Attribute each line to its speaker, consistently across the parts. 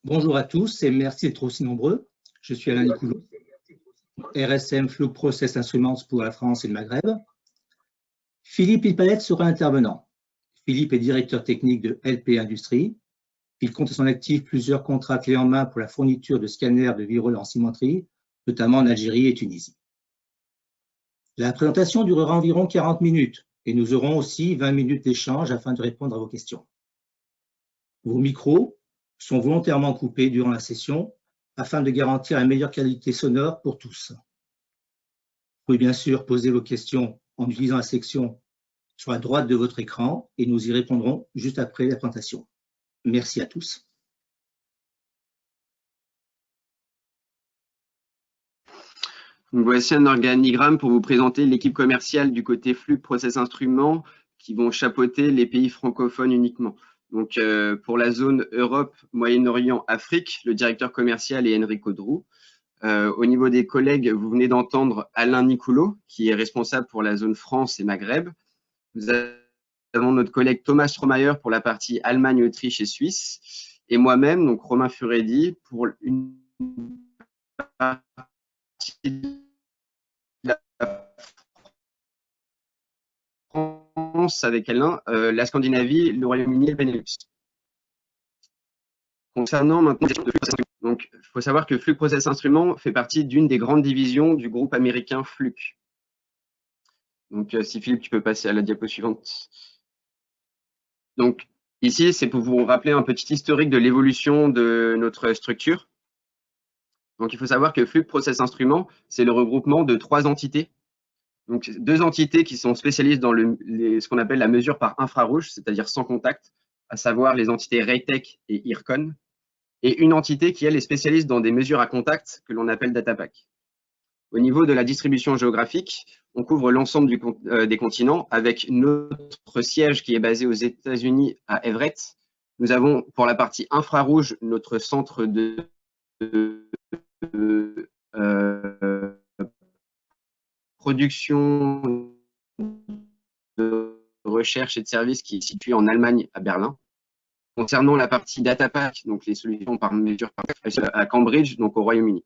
Speaker 1: Bonjour à tous et merci d'être aussi nombreux. Je suis Alain Nicoulot, RSM Fluke Process Instruments pour la France et le Maghreb. Philippe Pilpalette sera intervenant. Philippe est directeur technique de LP Industrie. Il compte à son actif plusieurs contrats clés en main pour la fourniture de scanners de virole en cimenterie, notamment en Algérie et Tunisie. La présentation durera environ 40 minutes et nous aurons aussi 20 minutes d'échange afin de répondre à vos questions. Vos micros sont volontairement coupés durant la session afin de garantir la meilleure qualité sonore pour tous. Vous pouvez bien sûr poser vos questions en utilisant la section sur la droite de votre écran et nous y répondrons juste après la présentation. Merci à tous.
Speaker 2: Donc, voici un organigramme pour vous présenter l'équipe commerciale du côté Fluke Process Instruments qui vont chapeauter les pays francophones uniquement. Donc, pour la zone Europe, Moyen-Orient, Afrique, le directeur commercial est Enrico Drou. Au niveau des collègues, vous venez d'entendre Alain Nicoulot, qui est responsable pour la zone France et Maghreb. Nous avons notre collègue Thomas Strohmayer pour la partie Allemagne, Autriche et Suisse. Et moi-même, donc Romain Furedi, pour une partie de la France avec Alain, la Scandinavie, le Royaume-Uni et le Benelux. Concernant maintenant, donc il faut savoir que Fluke Process Instruments fait partie d'une des grandes divisions du groupe américain Fluke. Donc si Philippe, tu peux passer à la diapo suivante. Donc ici, c'est pour vous rappeler un petit historique de l'évolution de notre structure. Donc il faut savoir que Fluke Process Instruments, c'est le regroupement de 3 entités. Donc 2 entités qui sont spécialistes dans ce qu'on appelle la mesure par infrarouge, c'est-à-dire sans contact, à savoir les entités Raytech et IRCON, et une entité qui, elle, est spécialiste dans des mesures à contact que l'on appelle DataPack. Au niveau de la distribution géographique, on couvre l'ensemble des continents avec notre siège qui est basé aux États-Unis à Everett. Nous avons pour la partie infrarouge notre centre de production, de recherche et de services qui est situé en Allemagne à Berlin. Concernant la partie DataPack, donc les solutions par mesure à Cambridge, donc au Royaume-Uni.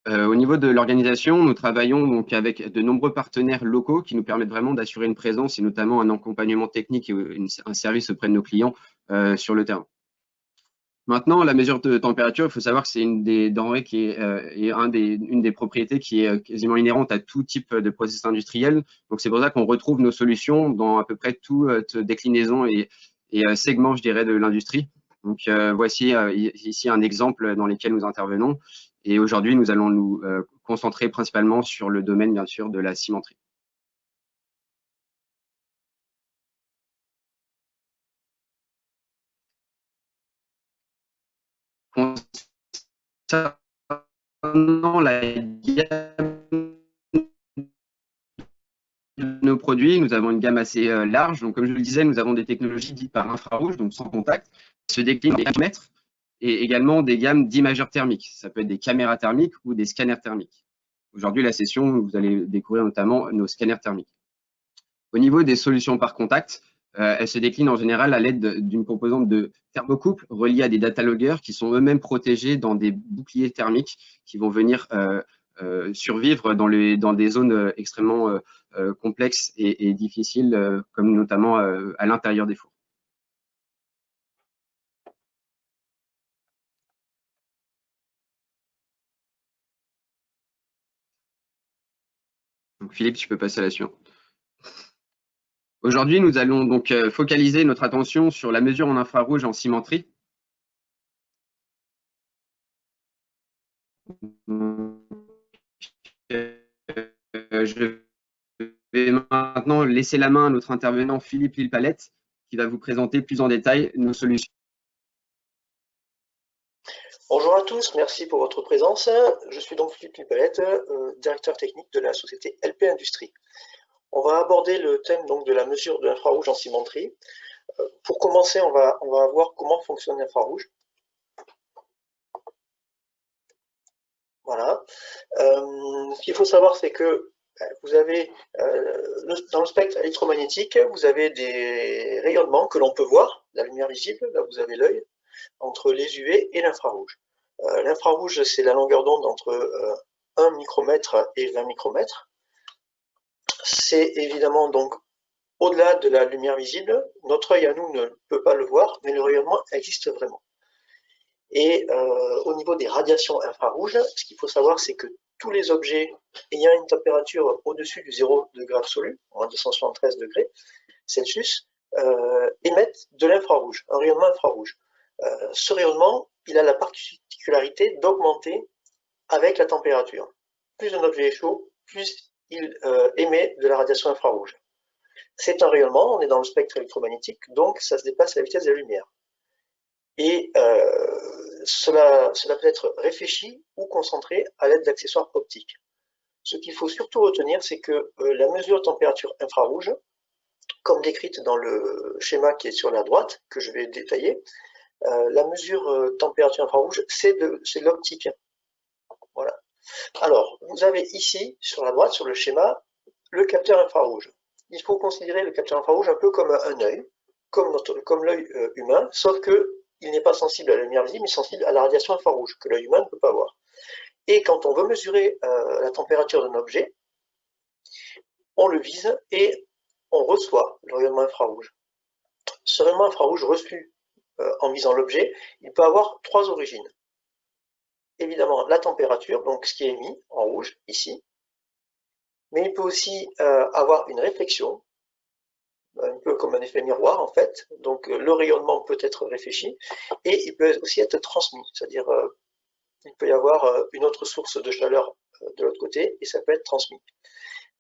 Speaker 2: Au niveau de l'organisation, nous travaillons donc avec de nombreux partenaires locaux qui nous permettent vraiment d'assurer une présence et notamment un accompagnement technique et un service auprès de nos clients sur le terrain. Maintenant, la mesure de température, il faut savoir que c'est une des denrées qui est une des propriétés qui est quasiment inhérente à tout type de processus industriel. Donc, c'est pour ça qu'on retrouve nos solutions dans à peu près toute déclinaison et segment, je dirais, de l'industrie. Donc, voici ici un exemple dans lequel nous intervenons. Et aujourd'hui, nous allons nous concentrer principalement sur le domaine, bien sûr, de la cimenterie. Concernant la gamme de nos produits, nous avons une gamme assez large. Donc, comme je le disais, nous avons des technologies dites par infrarouge, donc sans contact, qui se déclinent en mètres, et également des gammes d'imageurs thermiques. Ça peut être des caméras thermiques ou des scanners thermiques. Aujourd'hui, la session, vous allez découvrir notamment nos scanners thermiques. Au niveau des solutions par contact, elles se déclinent en général à l'aide d'une composante de thermocouple reliée à des data loggers qui sont eux-mêmes protégés dans des boucliers thermiques qui vont venir survivre dans des zones extrêmement complexes et difficiles, comme notamment à l'intérieur des fours. Donc, Philippe, tu peux passer à la suivante. Aujourd'hui, nous allons donc focaliser notre attention sur la mesure en infrarouge en cimenterie. Je vais maintenant laisser la main à notre intervenant Philippe Pilpalette qui va vous présenter plus en détail nos solutions.
Speaker 3: Bonjour à tous, merci pour votre présence. Je suis donc Philippe Pilpalette, directeur technique de la société LP Industrie. On va aborder le thème donc de la mesure de l'infrarouge en cimenterie. Pour commencer, on va voir comment fonctionne l'infrarouge. Voilà. Ce qu'il faut savoir, c'est que vous avez, dans le spectre électromagnétique, vous avez des rayonnements que l'on peut voir. la lumière visible, là vous avez l'œil, entre les UV et l'infrarouge. L'infrarouge, c'est la longueur d'onde entre 1 micromètre et 20 micromètres. C'est évidemment donc au-delà de la lumière visible. Notre œil à nous ne peut pas le voir, mais le rayonnement existe vraiment. Et au niveau des radiations infrarouges, ce qu'il faut savoir, c'est que tous les objets ayant une température au-dessus du 0 degré absolu, moins 273 degrés Celsius, émettent de l'infrarouge, un rayonnement infrarouge. Ce rayonnement, il a la particularité d'augmenter avec la température. Plus un objet est chaud, plus il émet de la radiation infrarouge. C'est un rayonnement, on est dans le spectre électromagnétique, donc ça se dépasse la vitesse de la lumière. Et cela peut être réfléchi ou concentré à l'aide d'accessoires optiques. Ce qu'il faut surtout retenir, c'est que la mesure de température infrarouge, comme décrite dans le schéma qui est sur la droite, que je vais détailler, la mesure température infrarouge, c'est l'optique. Voilà. Alors, vous avez ici, sur la droite, sur le schéma, le capteur infrarouge. Il faut considérer le capteur infrarouge un peu comme un œil, comme l'œil humain, sauf qu'il n'est pas sensible à la lumière visible, mais sensible à la radiation infrarouge, que l'œil humain ne peut pas voir. Et quand on veut mesurer la température d'un objet, on le vise et on reçoit le rayonnement infrarouge. Ce rayonnement infrarouge reçu en visant l'objet, il peut avoir trois origines. Évidemment, la température, donc ce qui est émis en rouge, ici, mais il peut aussi avoir une réflexion, un peu comme un effet miroir en fait, donc le rayonnement peut être réfléchi, et il peut aussi être transmis, c'est-à-dire il peut y avoir une autre source de chaleur de l'autre côté, et ça peut être transmis.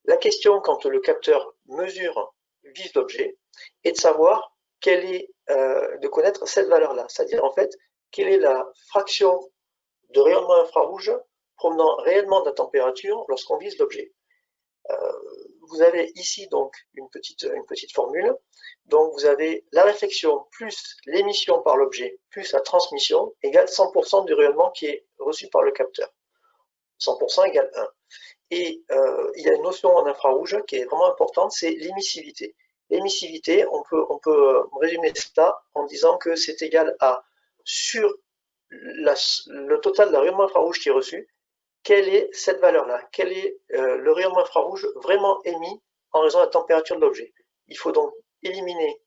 Speaker 3: La question quand le capteur mesure, vise l'objet, est de savoir de connaître cette valeur-là, c'est-à-dire en fait, quelle est la fraction de rayonnement infrarouge provenant réellement de la température lorsqu'on vise l'objet. Vous avez ici donc une petite formule. Donc vous avez la réflexion plus l'émission par l'objet plus la transmission égale 100% du rayonnement qui est reçu par le capteur. 100% égale 1. Et il y a une notion en infrarouge qui est vraiment importante, c'est l'émissivité. L'émissivité, on peut résumer ça en disant que c'est égal à, sur le total de rayonnement infrarouge qui est reçu, quelle est cette valeur-là? Quel est le rayonnement infrarouge vraiment émis en raison de la température de l'objet? Il faut donc éliminer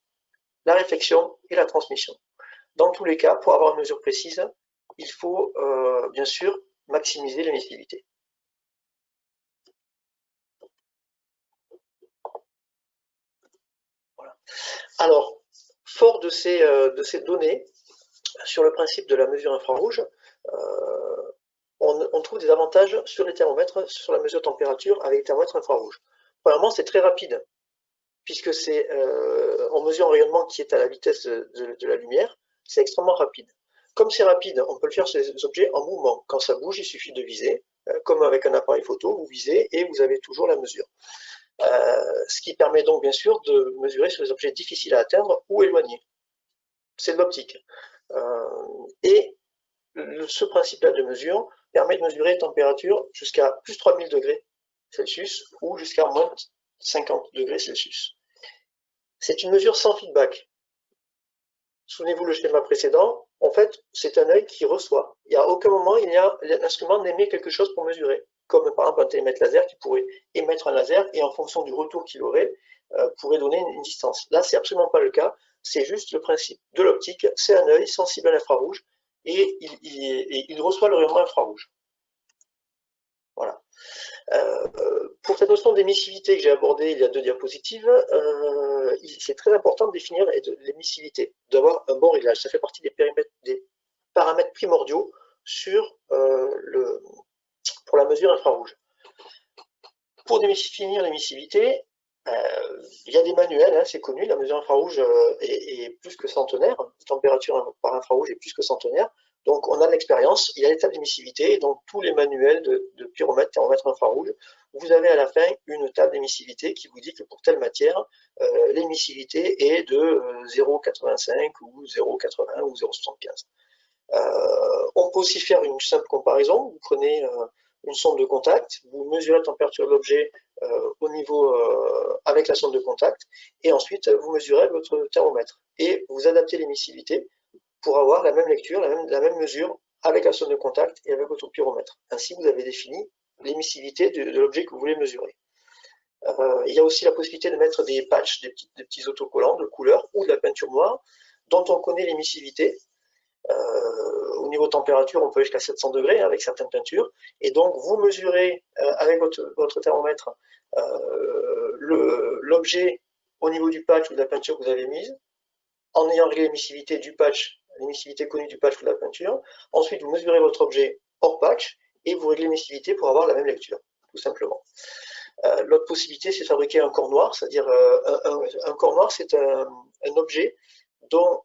Speaker 3: la réflexion et la transmission. Dans tous les cas, pour avoir une mesure précise, il faut bien sûr maximiser l'émissivité. Voilà. Alors, fort de ces données, sur le principe de la mesure infrarouge, on trouve des avantages sur les thermomètres, sur la mesure de température avec les thermomètres infrarouges. Premièrement, c'est très rapide, puisque on mesure un rayonnement qui est à la vitesse de la lumière, c'est extrêmement rapide. Comme c'est rapide, on peut le faire sur les objets en mouvement. Quand ça bouge, il suffit de viser, comme avec un appareil photo, vous visez et vous avez toujours la mesure. Ce qui permet donc bien sûr de mesurer sur les objets difficiles à atteindre ou éloignés. C'est de l'optique. Et ce principe-là de mesure permet de mesurer les températures jusqu'à plus 3000 degrés Celsius ou jusqu'à moins 50 degrés Celsius. C'est une mesure sans feedback. Souvenez-vous le schéma précédent, en fait, c'est un œil qui reçoit. Il n'y a aucun moment, l'instrument n'émet quelque chose pour mesurer, comme par exemple un télémètre laser qui pourrait émettre un laser et en fonction du retour qu'il aurait, pourrait donner une distance. Là, c'est absolument pas le cas, c'est juste le principe de l'optique, c'est un œil sensible à l'infrarouge et il reçoit le rayonnement infrarouge. Voilà. Pour cette notion d'émissivité que j'ai abordée il y a 2 diapositives, c'est très important de définir l'émissivité, d'avoir un bon réglage. Ça fait partie des paramètres primordiaux pour la mesure infrarouge. Pour définir l'émissivité, il y a des manuels, hein, c'est connu, la mesure infrarouge est plus que centenaire, la température par infrarouge est plus que centenaire. Donc on a de l'expérience, il y a l'étape d'émissivité, donc tous les manuels de pyromètre, thermomètre infrarouge, vous avez à la fin une table d'émissivité qui vous dit que pour telle matière, l'émissivité est de 0,85 ou 0,80 ou 0,75. On peut aussi faire une simple comparaison, vous prenez une sonde de contact, vous mesurez la température de l'objet au niveau avec la sonde de contact, et ensuite vous mesurez votre thermomètre. et vous adaptez l'émissivité pour avoir la même lecture, la même mesure avec la sonde de contact et avec votre pyromètre. Ainsi, vous avez défini l'émissivité de l'objet que vous voulez mesurer. Il y a aussi la possibilité de mettre des patchs, des petits autocollants de couleur ou de la peinture noire dont on connaît l'émissivité. Au niveau température, on peut aller jusqu'à 700 degrés avec certaines peintures. Et donc, vous mesurez avec votre thermomètre l'objet au niveau du patch ou de la peinture que vous avez mise, en ayant réglé l'émissivité du patch, l'émissivité connue du patch ou de la peinture. Ensuite, vous mesurez votre objet hors patch et vous réglez l'émissivité pour avoir la même lecture, tout simplement. L'autre possibilité, c'est de fabriquer un corps noir, c'est-à-dire un corps noir, c'est un objet dont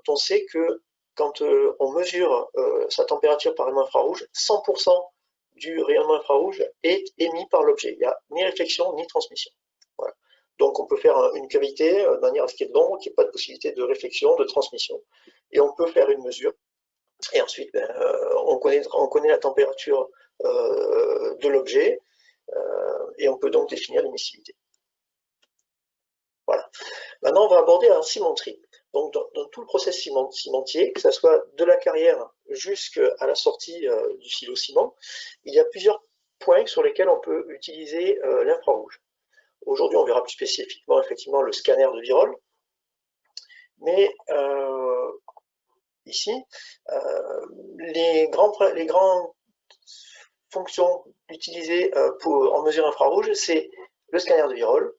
Speaker 3: on sait que quand on mesure sa température par rayon infrarouge, 100% du rayonnement infrarouge est émis par l'objet. Il n'y a ni réflexion ni transmission. Voilà. Donc on peut faire une cavité de manière à ce qu'il y ait de l'ombre, qu'il n'y ait pas de possibilité de réflexion, de transmission. Et on peut faire une mesure. Et ensuite, on connaît la température de l'objet. Et on peut donc définir l'émissivité. Voilà. Maintenant, on va aborder la cimenterie. Donc, dans tout le process cimentier, que ce soit de la carrière jusqu'à la sortie du silo ciment, il y a plusieurs points sur lesquels on peut utiliser l'infrarouge. Aujourd'hui, on verra plus spécifiquement effectivement le scanner de Virol, mais ici, les grandes fonctions utilisées en mesure infrarouge, c'est le scanner de Virol,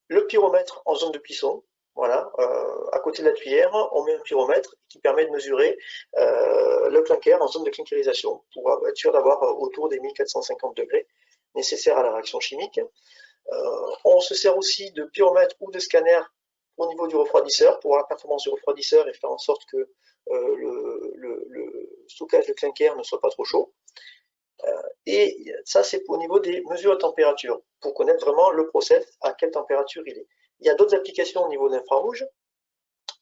Speaker 3: le pyromètre en zone de cuisson. Voilà, à côté de la tuyère, on met un pyromètre qui permet de mesurer le clinker en zone de clinkerisation pour être sûr d'avoir autour des 1450 degrés nécessaires à la réaction chimique. On se sert aussi de pyromètre ou de scanner au niveau du refroidisseur pour voir la performance du refroidisseur et faire en sorte que le stockage de clinker ne soit pas trop chaud. Et ça, c'est au niveau des mesures de température, pour connaître vraiment le process, à quelle température il est. Il y a d'autres applications au niveau de l'infrarouge.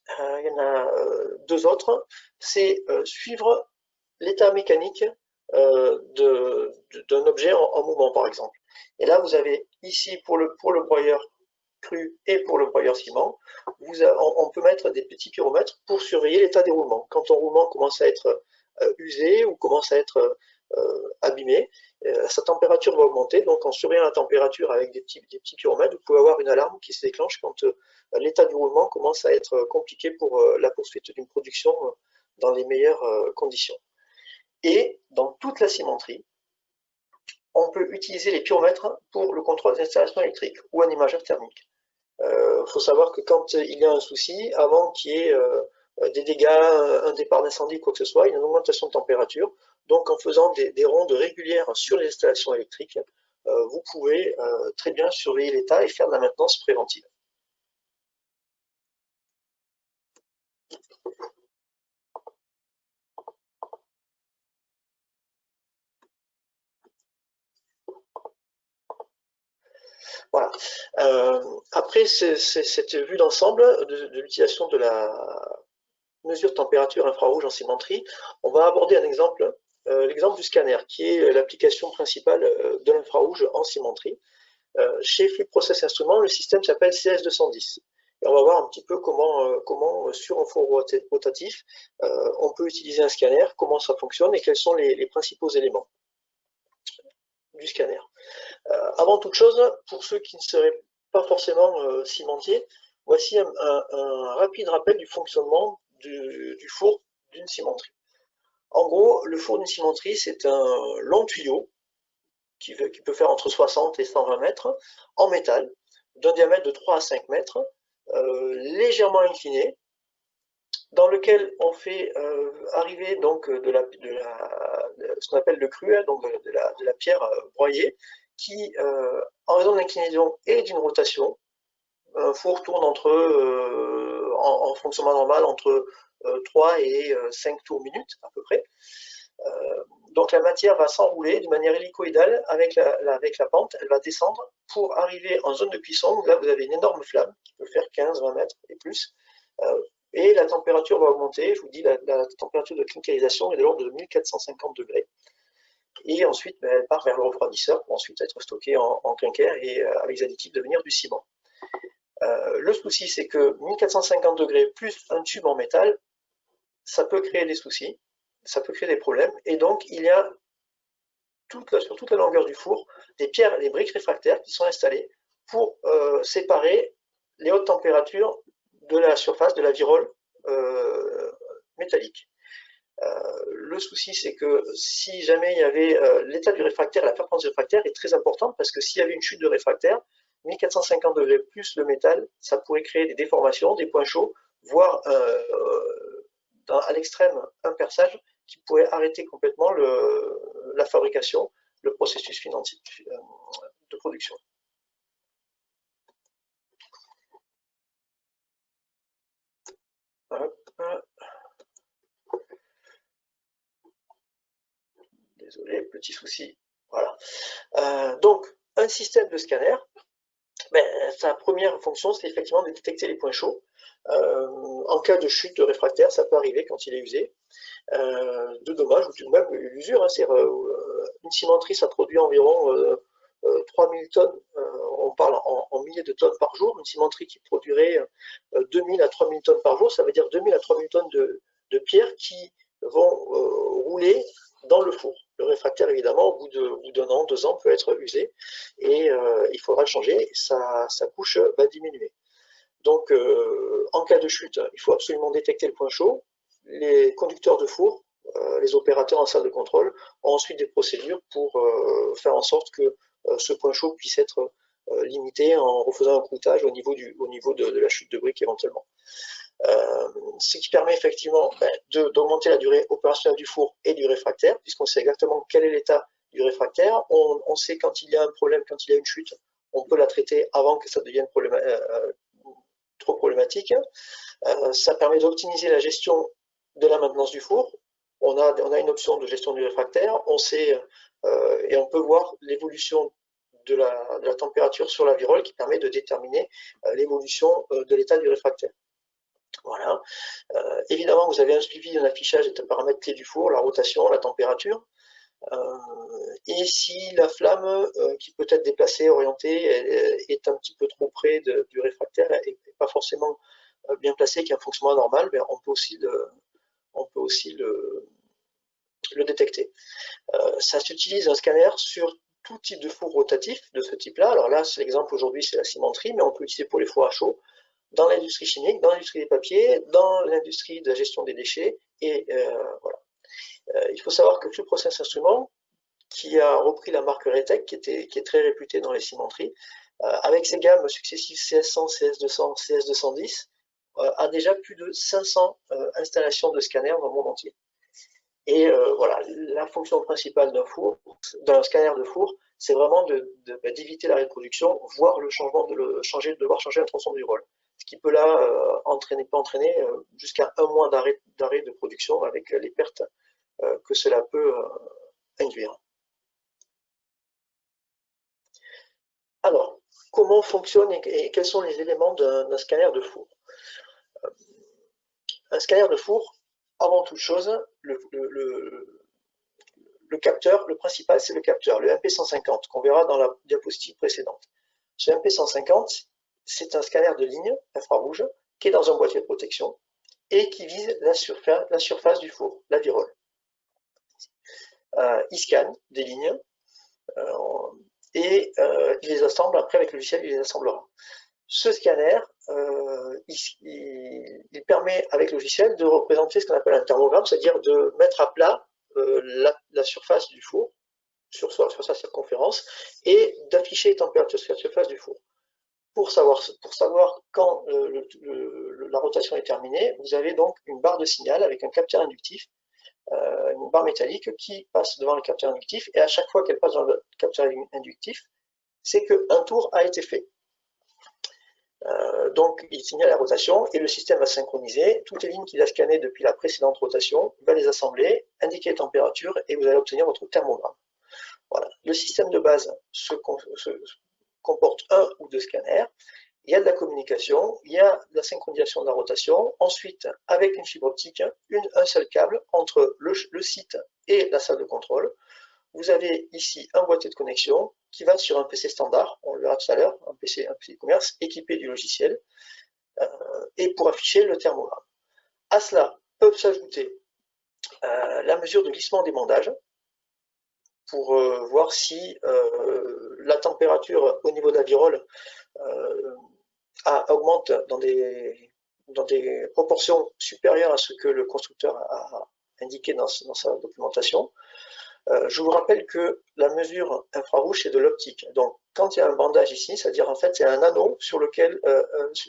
Speaker 3: Il y en a deux autres. C'est suivre l'état mécanique d'un objet en mouvement, par exemple. Et là, vous avez ici, pour le broyeur cru et pour le broyeur ciment, on peut mettre des petits pyromètres pour surveiller l'état des roulements. Quand ton roulement commence à être usé ou commence à être abîmé, sa température va augmenter. Donc en surveillant la température avec des petits pyromètres, vous pouvez avoir une alarme qui se déclenche quand l'état du roulement commence à être compliqué pour la poursuite d'une production dans les meilleures conditions. Et dans toute la cimenterie, on peut utiliser les pyromètres pour le contrôle des installations électriques ou un imageur thermique. Faut savoir que quand il y a un souci, avant qu'il y ait des dégâts, un départ d'incendie, quoi que ce soit, il y a une augmentation de température. Donc en faisant des rondes régulières sur les installations électriques, vous pouvez très bien surveiller l'état et faire de la maintenance préventive. Voilà. Après cette vue d'ensemble de l'utilisation de la mesure de température infrarouge en cimenterie, on va aborder un exemple, l'exemple du scanner, qui est l'application principale de l'infrarouge en cimenterie. Chez Fluid Process Instruments, le système s'appelle CS210. Et on va voir un petit peu comment sur un four rotatif, on peut utiliser un scanner, comment ça fonctionne et quels sont les principaux éléments du scanner. Avant toute chose, pour ceux qui ne seraient pas forcément cimentiers, voici un rapide rappel du fonctionnement du four d'une cimenterie. En gros, le four d'une cimenterie, c'est un long tuyau qui peut faire entre 60 et 120 mètres en métal, d'un diamètre de 3 à 5 mètres, légèrement incliné, dans lequel on fait arriver donc ce qu'on appelle le cru, hein, donc de la pierre broyée, qui, en raison de l'inclinaison et d'une rotation, un four tourne en fonctionnement normal entre 3 et 5 tours minute à peu près. Donc la matière va s'enrouler de manière hélicoïdale avec la pente, elle va descendre pour arriver en zone de cuisson. Là vous avez une énorme flamme qui peut faire 15-20 mètres et plus. Et la température va augmenter, je vous dis la température de clinkerisation est de l'ordre de 1450 degrés. Et ensuite elle part vers le refroidisseur pour ensuite être stockée en clinker et avec les additifs devenir du ciment. Le souci, c'est que 1450 degrés plus un tube en métal, ça peut créer des soucis, ça peut créer des problèmes, et donc il y a sur toute la longueur du four des pierres, des briques réfractaires qui sont installées pour séparer les hautes températures de la surface de la virole métallique. Le souci, c'est que si jamais il y avait l'état du réfractaire, la performance du réfractaire est très importante parce que s'il y avait une chute de réfractaire, 1450 degrés plus le métal, ça pourrait créer des déformations, des points chauds, voire à l'extrême un perçage qui pourrait arrêter complètement la fabrication, le processus financier de production. Désolé, petit souci. Voilà. Donc, un système de scanner, sa première fonction, c'est effectivement de détecter les points chauds. En cas de chute de réfractaire, ça peut arriver quand il est usé. De dommages, ou même l'usure, une cimenterie, ça produit environ 3000 tonnes, on parle en milliers de tonnes par jour. Une cimenterie qui produirait 2000 à 3000 tonnes par jour, ça veut dire 2000 à 3000 tonnes de pierres qui vont rouler dans le four. Le réfractaire, évidemment, au bout d'un an, 2 ans, peut être usé et il faudra le changer, sa couche va diminuer. Donc, en cas de chute, il faut absolument détecter le point chaud. Les conducteurs de four, les opérateurs en salle de contrôle, ont ensuite des procédures pour faire en sorte que ce point chaud puisse être limité en refaisant un croûtage au niveau de la chute de briques éventuellement. Ce qui permet effectivement d'augmenter la durée opérationnelle du four et du réfractaire, puisqu'on sait exactement quel est l'état du réfractaire. On sait quand il y a un problème, quand il y a une chute, on peut la traiter avant que ça devienne trop problématique. Ça permet d'optimiser la gestion de la maintenance du four. On a une option de gestion du réfractaire. On sait et on peut voir l'évolution de la température sur la virole qui permet de déterminer l'évolution de l'état du réfractaire. Voilà. Évidemment, vous avez un suivi, un affichage des paramètres clés du four, la rotation, la température. Et si la flamme, qui peut être déplacée, orientée, est un petit peu trop près du réfractaire et pas forcément bien placée, qui a un fonctionnement normal, on peut aussi le détecter. Ça s'utilise un scanner sur tout type de four rotatif de ce type-là. Alors là, c'est l'exemple aujourd'hui, c'est la cimenterie, mais on peut l'utiliser pour les fours à chaud, dans l'industrie chimique, dans l'industrie des papiers, dans l'industrie de la gestion des déchets, et voilà. Il faut savoir que Flux Process Instruments, qui a repris la marque Retec, qui est très réputée dans les cimenteries, avec ses gammes successives CS100, CS200, CS210, a déjà plus de 500 installations de scanners dans le monde entier. Et voilà, la fonction principale d'un scanner de four, c'est vraiment d'éviter l'arrêt de production, voire devoir changer la tronçon du rôle. Ce qui peut là peut entraîner jusqu'à 1 mois d'arrêt de production avec les pertes que cela peut induire. Alors, comment fonctionne et quels sont les éléments d'un scanner de four? Un scanner de four, avant toute chose, le capteur, le principal, c'est le capteur, le MP150, qu'on verra dans la diapositive précédente. Ce MP150, c'est un scanner de ligne infrarouge qui est dans un boîtier de protection et qui vise la surface du four, la virole. Il scanne des lignes et il les assemble, après avec le logiciel, il les assemblera. Ce scanner, il permet avec le logiciel de représenter ce qu'on appelle un thermogramme, c'est-à-dire de mettre à plat la surface du four sur sa circonférence et d'afficher les températures sur la surface du four. Pour savoir quand la rotation est terminée, vous avez donc une barre de signal avec un capteur inductif, une barre métallique qui passe devant le capteur inductif, et à chaque fois qu'elle passe dans le capteur inductif, c'est qu'un tour a été fait. Donc il signale la rotation et le système va synchroniser toutes les lignes qu'il a scannées depuis la précédente rotation, il va les assembler, indiquer les températures et vous allez obtenir votre thermogramme. Voilà. Le système de base comporte 1 ou 2 scanners, il y a de la communication, il y a de la synchronisation de la rotation, ensuite avec une fibre optique, un seul câble entre le site et la salle de contrôle. Vous avez ici un boîtier de connexion qui va sur un PC standard, on le verra tout à l'heure, un PC de commerce équipé du logiciel, et pour afficher le thermogramme. À cela peuvent s'ajouter la mesure de glissement des bandages, pour voir si la température au niveau de la virole augmente dans des proportions supérieures à ce que le constructeur a indiqué dans sa documentation. Je vous rappelle que la mesure infrarouge, c'est de l'optique. Donc, quand il y a un bandage ici, c'est-à-dire en fait, c'est un anneau sur lequel,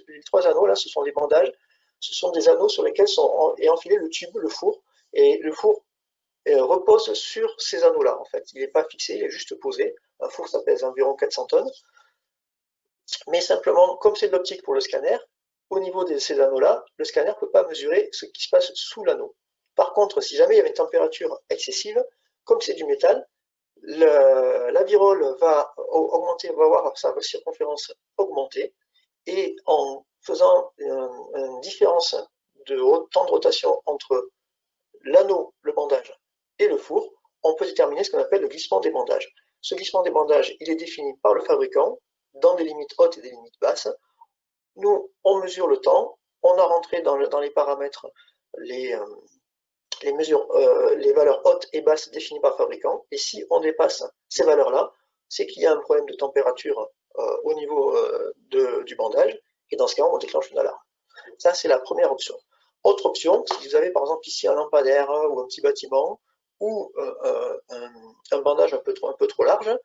Speaker 3: les 3 anneaux là, ce sont des bandages, ce sont des anneaux sur lesquels est enfilé le tube, le four, et le four repose sur ces anneaux-là, en fait. Il n'est pas fixé, il est juste posé. Un four, ça pèse environ 400 tonnes. Mais simplement, comme c'est de l'optique pour le scanner, au niveau de ces anneaux-là, le scanner ne peut pas mesurer ce qui se passe sous l'anneau. Par contre, si jamais il y avait une température excessive, comme c'est du métal, la virole va augmenter, va avoir sa circonférence augmenter, et en faisant une différence de temps de rotation entre l'anneau, le bandage et le four, on peut déterminer ce qu'on appelle le glissement des bandages. Ce glissement des bandages, il est défini par le fabricant dans des limites hautes et des limites basses. Nous, on mesure le temps, on a rentré dans les paramètres les valeurs hautes et basses définies par le fabricant, et si on dépasse ces valeurs-là, c'est qu'il y a un problème de température au niveau du bandage, et dans ce cas, on déclenche une alarme. Ça, c'est la première option. Autre option, si vous avez par exemple ici un lampadaire ou un petit bâtiment, ou un bandage un peu trop large,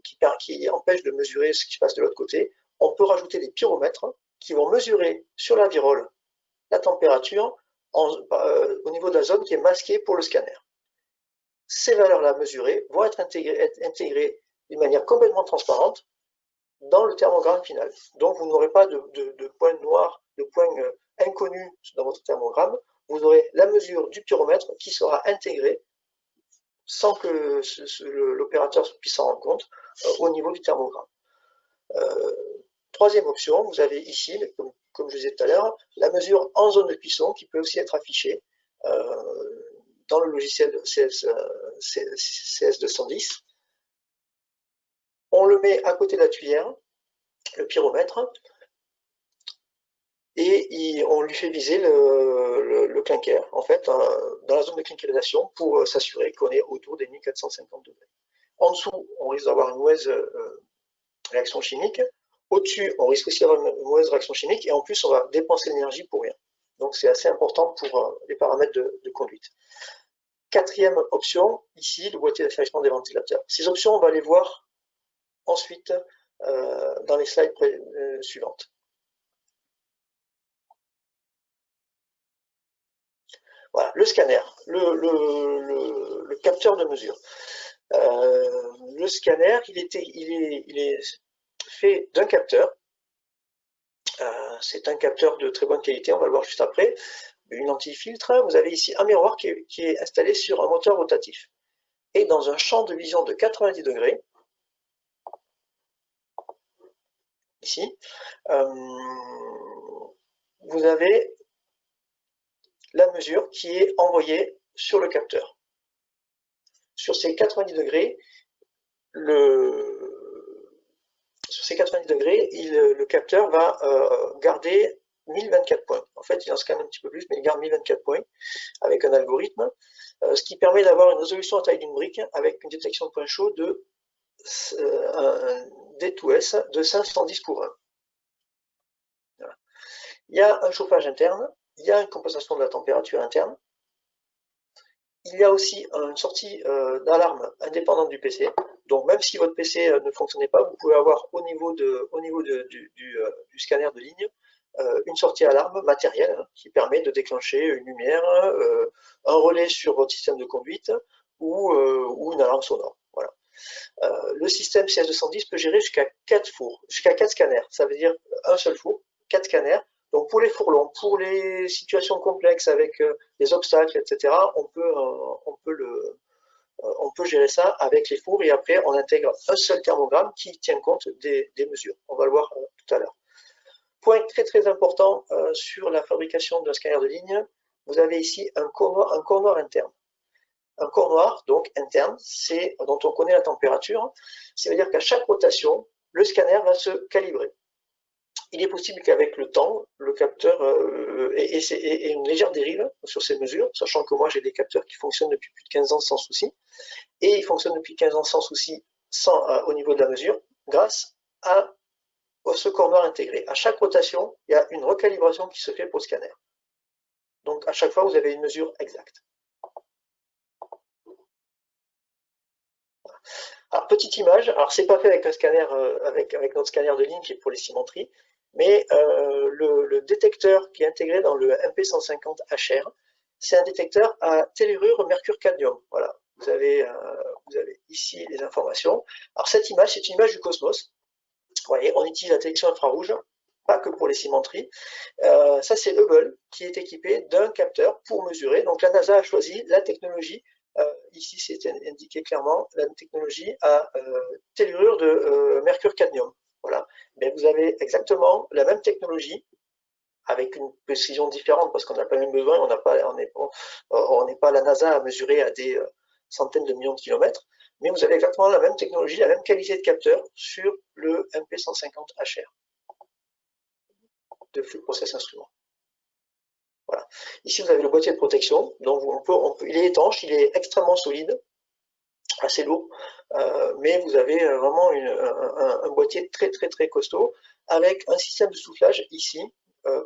Speaker 3: qui empêche de mesurer ce qui se passe de l'autre côté, on peut rajouter des pyromètres qui vont mesurer sur la virole la température au niveau de la zone qui est masquée pour le scanner. Ces valeurs-là mesurées vont être intégrées d'une manière complètement transparente dans le thermogramme final. Donc vous n'aurez pas de points noirs, de points inconnus dans votre thermogramme. Vous aurez la mesure du pyromètre qui sera intégrée sans que l'opérateur puisse s'en rendre compte au niveau du thermogramme. Troisième option, vous avez ici, comme je disais tout à l'heure, la mesure en zone de cuisson qui peut aussi être affichée dans le logiciel CS210. On le met à côté de la tuyère, le pyromètre, et on lui fait viser le clinker, en fait, dans la zone de clinkerisation pour s'assurer qu'on est autour des 1450 degrés. En dessous, on risque d'avoir une mauvaise réaction chimique. Au-dessus, on risque aussi d'avoir une mauvaise réaction chimique, et en plus, on va dépenser l'énergie pour rien. Donc, c'est assez important pour les paramètres de conduite. Quatrième option, ici, le boîtier d'affermissement des ventilateurs. Ces options, on va les voir ensuite dans les slides suivantes. Voilà, le scanner, le capteur de mesure. Le scanner, il est fait d'un capteur. C'est un capteur de très bonne qualité, on va le voir juste après. Une lentille filtre. Vous avez ici un miroir qui est installé sur un moteur rotatif. Et dans un champ de vision de 90 degrés, ici, vous avez la mesure qui est envoyée sur le capteur. Sur ces 90 degrés, le capteur va garder 1024 points. En fait, il en scanne un petit peu plus, mais il garde 1024 points avec un algorithme, ce qui permet d'avoir une résolution à taille d'une brique avec une détection de points chauds de un D2S de 510 pour 1. Voilà. Il y a un chauffage interne, il y a une compensation de la température interne, il y a aussi une sortie d'alarme indépendante du PC. Donc même si votre PC ne fonctionnait pas, vous pouvez avoir au niveau du scanner de ligne une sortie alarme matérielle qui permet de déclencher une lumière, un relais sur votre système de conduite ou une alarme sonore. Voilà. Le système CS210 peut gérer jusqu'à 4 fours, jusqu'à 4 scanners. Ça veut dire un seul four, 4 scanners. Donc pour les fours longs, pour les situations complexes avec des obstacles, etc., on peut gérer ça avec les fours, et après on intègre un seul thermogramme qui tient compte des mesures. On va le voir tout à l'heure. Point très très important sur la fabrication d'un scanner de ligne, vous avez ici un corps noir interne. Un corps noir, donc interne, c'est dont on connaît la température. Ça veut dire qu'à chaque rotation, le scanner va se calibrer. Il est possible qu'avec le temps, le capteur ait une légère dérive sur ces mesures, sachant que moi j'ai des capteurs qui fonctionnent depuis plus de 15 ans sans souci, et ils fonctionnent depuis 15 ans sans souci au niveau de la mesure, grâce à ce corps noir intégré. À chaque rotation, il y a une recalibration qui se fait pour le scanner. Donc à chaque fois, vous avez une mesure exacte. Alors petite image, alors c'est pas fait avec un scanner, avec notre scanner de ligne qui est pour les cimenteries, mais le détecteur qui est intégré dans le MP150HR, c'est un détecteur à tellurure mercure-cadmium. Voilà, vous avez ici les informations. Alors cette image, c'est une image du cosmos. Vous voyez, on utilise la détection infrarouge, pas que pour les cimenteries. Ça, c'est Hubble qui est équipé d'un capteur pour mesurer. Donc la NASA a choisi la technologie. Ici, c'est indiqué clairement la technologie à tellurure de mercure-cadmium. Voilà. Mais vous avez exactement la même technologie avec une précision différente parce qu'on n'a pas le même besoin, on n'est pas la NASA à mesurer à des centaines de millions de kilomètres, mais vous avez exactement la même technologie, la même qualité de capteur sur le MP150HR de Fluke Process Instruments. Voilà. Ici, vous avez le boîtier de protection, donc il est étanche, il est extrêmement solide, assez lourd, mais vous avez vraiment un boîtier très très très costaud avec un système de soufflage ici,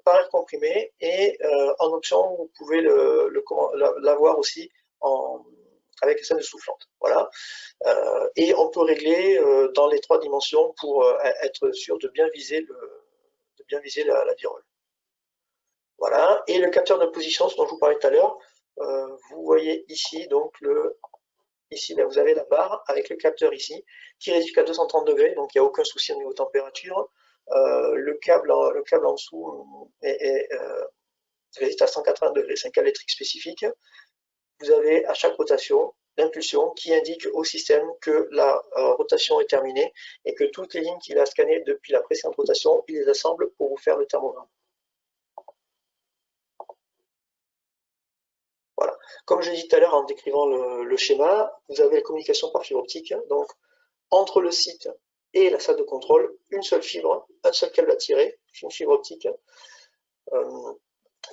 Speaker 3: par air comprimé, et en option vous pouvez l'avoir aussi avec un système de soufflante. Voilà. Et on peut régler dans les 3 dimensions pour être sûr de bien viser la virole. Voilà. Et le capteur de position, dont je vous parlais tout à l'heure, vous voyez ici donc ici, là, vous avez la barre avec le capteur ici, qui résiste jusqu'à 230 degrés, donc il n'y a aucun souci au niveau température. Le câble en dessous résiste à 180 degrés, c'est un câble électrique spécifique. Vous avez à chaque rotation l'impulsion qui indique au système que la rotation est terminée et que toutes les lignes qu'il a scannées depuis la précédente rotation, il les assemble pour vous faire le thermogramme. Voilà. Comme je l'ai dit tout à l'heure en décrivant le schéma, vous avez la communication par fibre optique. Donc, entre le site et la salle de contrôle, une seule fibre, un seul câble à tirer, une fibre optique.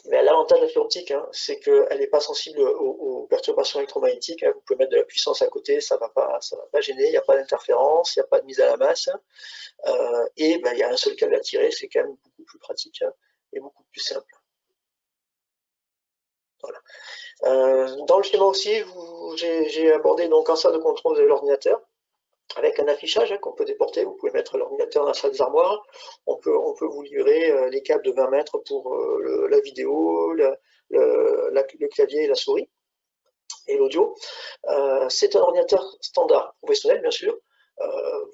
Speaker 3: Mais l'avantage de la fibre optique, c'est qu'elle n'est pas sensible aux perturbations électromagnétiques. Vous pouvez mettre de la puissance à côté, ça ne va pas gêner, il n'y a pas d'interférence, il n'y a pas de mise à la masse. Et il y a un seul câble à tirer, c'est quand même beaucoup plus pratique et beaucoup plus simple. Voilà. Dans le schéma aussi, j'ai abordé donc en salle de contrôle de l'ordinateur avec un affichage qu'on peut déporter. Vous pouvez mettre l'ordinateur dans la salle des armoires. On peut vous livrer les câbles de 20 mètres pour la vidéo, le clavier et la souris et l'audio. C'est un ordinateur standard professionnel, bien sûr.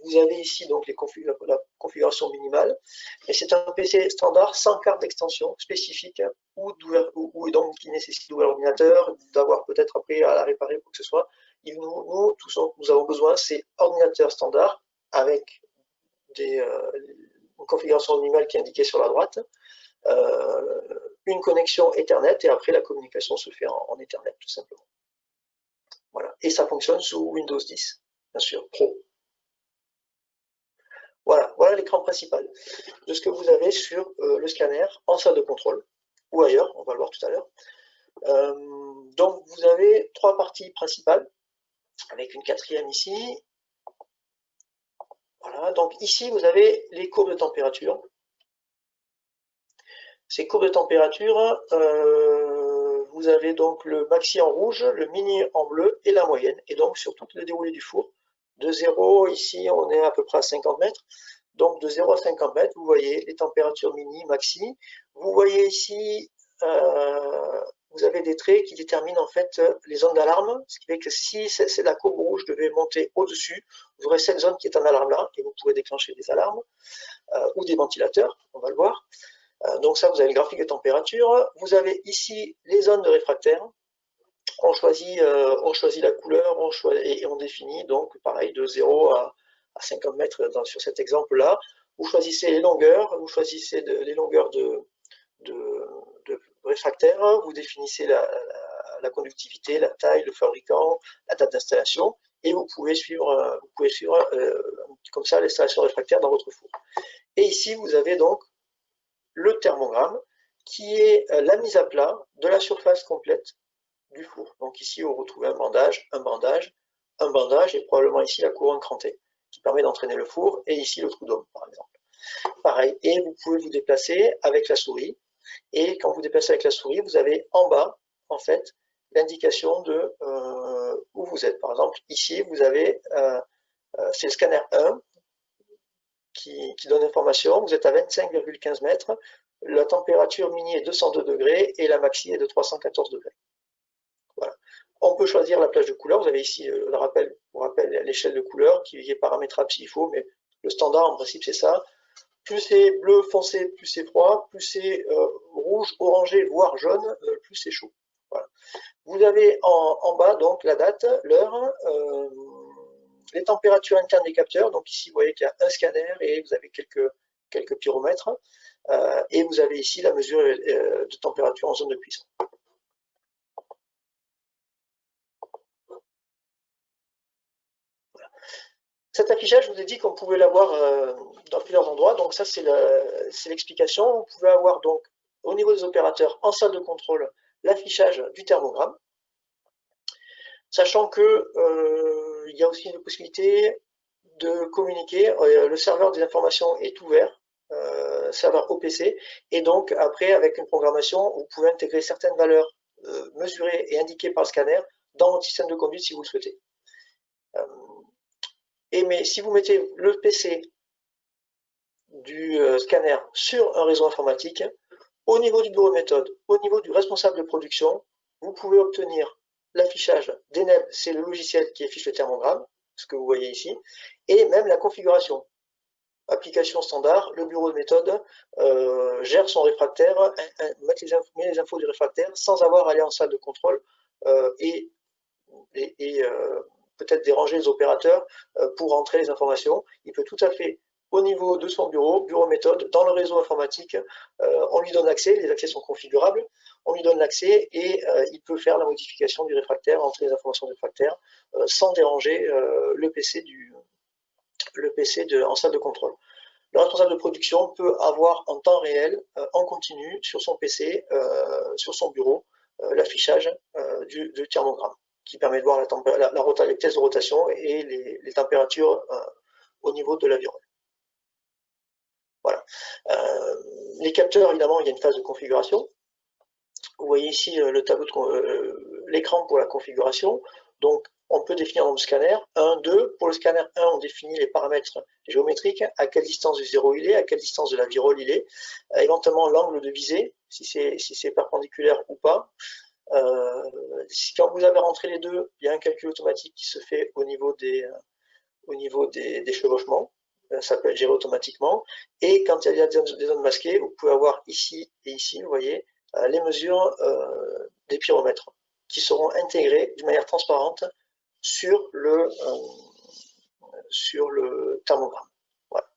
Speaker 3: Vous avez ici donc la configuration minimale, et c'est un PC standard sans carte d'extension spécifique ou donc qui nécessite d'ouvrir l'ordinateur, d'avoir peut-être appris à la réparer ou quoi que ce soit. Nous, tout ce dont nous avons besoin, c'est ordinateur standard avec une configuration minimale qui est indiquée sur la droite, une connexion Ethernet, et après la communication se fait en Ethernet tout simplement. Voilà. Et ça fonctionne sous Windows 10, bien sûr, Pro. Voilà l'écran principal de ce que vous avez sur le scanner en salle de contrôle ou ailleurs, on va le voir tout à l'heure. Donc vous avez 3 parties principales avec une 4e ici. Voilà, donc ici vous avez les courbes de température. Ces courbes de température, vous avez donc le maxi en rouge, le mini en bleu et la moyenne. Et donc sur tout le déroulé du four, de 0, ici on est à peu près à 50 mètres. Donc de 0 à 50 mètres, vous voyez les températures mini, maxi. Vous voyez ici, vous avez des traits qui déterminent en fait les zones d'alarme, ce qui fait que si la courbe rouge devait monter au-dessus, vous aurez cette zone qui est en alarme là, et vous pourrez déclencher des alarmes ou des ventilateurs, on va le voir. Donc ça, vous avez le graphique de température. Vous avez ici les zones de réfractaire. On choisit la couleur, et on définit donc pareil de 0 à 50 mètres sur cet exemple-là. Vous choisissez les longueurs, les longueurs de réfractaire, vous définissez la conductivité, la taille, le fabricant, la date d'installation, et vous pouvez suivre comme ça l'installation réfractaire dans votre four. Et ici, vous avez donc le thermogramme, qui est la mise à plat de la surface complète du four. Donc ici, on retrouve un bandage, et probablement ici la couronne crantée, qui permet d'entraîner le four, et ici le trou d'homme, par exemple. Pareil, et vous pouvez vous déplacer avec la souris, et quand vous déplacez avec la souris, vous avez en bas, en fait, l'indication de où vous êtes. Par exemple, ici, vous avez, c'est le scanner 1 qui donne l'information, vous êtes à 25,15 mètres, la température mini est 202 degrés et la maxi est de 314 degrés. Voilà. On peut choisir la plage de couleur, vous avez ici le rappel, l'échelle de couleur qui est paramétrable s'il faut, mais le standard en principe c'est ça. Plus c'est bleu foncé, plus c'est froid, plus c'est rouge, orangé, voire jaune, plus c'est chaud. Voilà. Vous avez en bas donc la date, l'heure, les températures internes des capteurs. Donc ici vous voyez qu'il y a un scanner et vous avez quelques pyromètres. Et vous avez ici la mesure de température en zone de cuisson. Voilà. Cet affichage, je vous ai dit qu'on pouvait l'avoir dans plusieurs endroits. Donc ça, c'est l'explication. Vous pouvez avoir donc au niveau des opérateurs en salle de contrôle l'affichage du thermogramme, sachant que il y a aussi une possibilité de communiquer. Le serveur des informations est ouvert, serveur OPC, et donc après avec une programmation, vous pouvez intégrer certaines valeurs mesurées et indiquées par le scanner dans votre système de conduite si vous le souhaitez. Mais si vous mettez le PC du scanner sur un réseau informatique, au niveau du bureau de méthode, au niveau du responsable de production, vous pouvez obtenir l'affichage d'Eneb, c'est le logiciel qui affiche le thermogramme, ce que vous voyez ici, et même la configuration. Application standard, le bureau de méthode gère son réfractaire, met les infos du réfractaire sans avoir à aller en salle de contrôle et peut-être déranger les opérateurs pour entrer les informations. Il peut tout à fait, au niveau de son bureau méthode, dans le réseau informatique, on lui donne accès, les accès sont configurables, on lui donne l'accès et il peut faire la modification du réfractaire, entrer les informations du réfractaire sans déranger le PC en salle de contrôle. Le responsable de production peut avoir en temps réel, en continu, sur son PC, sur son bureau, l'affichage du thermogramme, qui permet de voir les tests de rotation et les températures au niveau de la virole. Voilà. Les capteurs, évidemment, il y a une phase de configuration. Vous voyez ici le tableau de l'écran pour la configuration. Donc, on peut définir un nombre de scanners, 1, 2. Pour le scanner 1, on définit les paramètres géométriques, à quelle distance du zéro il est, à quelle distance de la virole il est, éventuellement l'angle de visée, si c'est perpendiculaire ou pas. Quand vous avez rentré les deux, il y a un calcul automatique qui se fait au niveau des chevauchements. Ça peut être géré automatiquement. Et quand il y a des zones masquées, vous pouvez avoir ici et ici, vous voyez, les mesures des pyromètres qui seront intégrées d'une manière transparente sur le thermogramme. Voilà.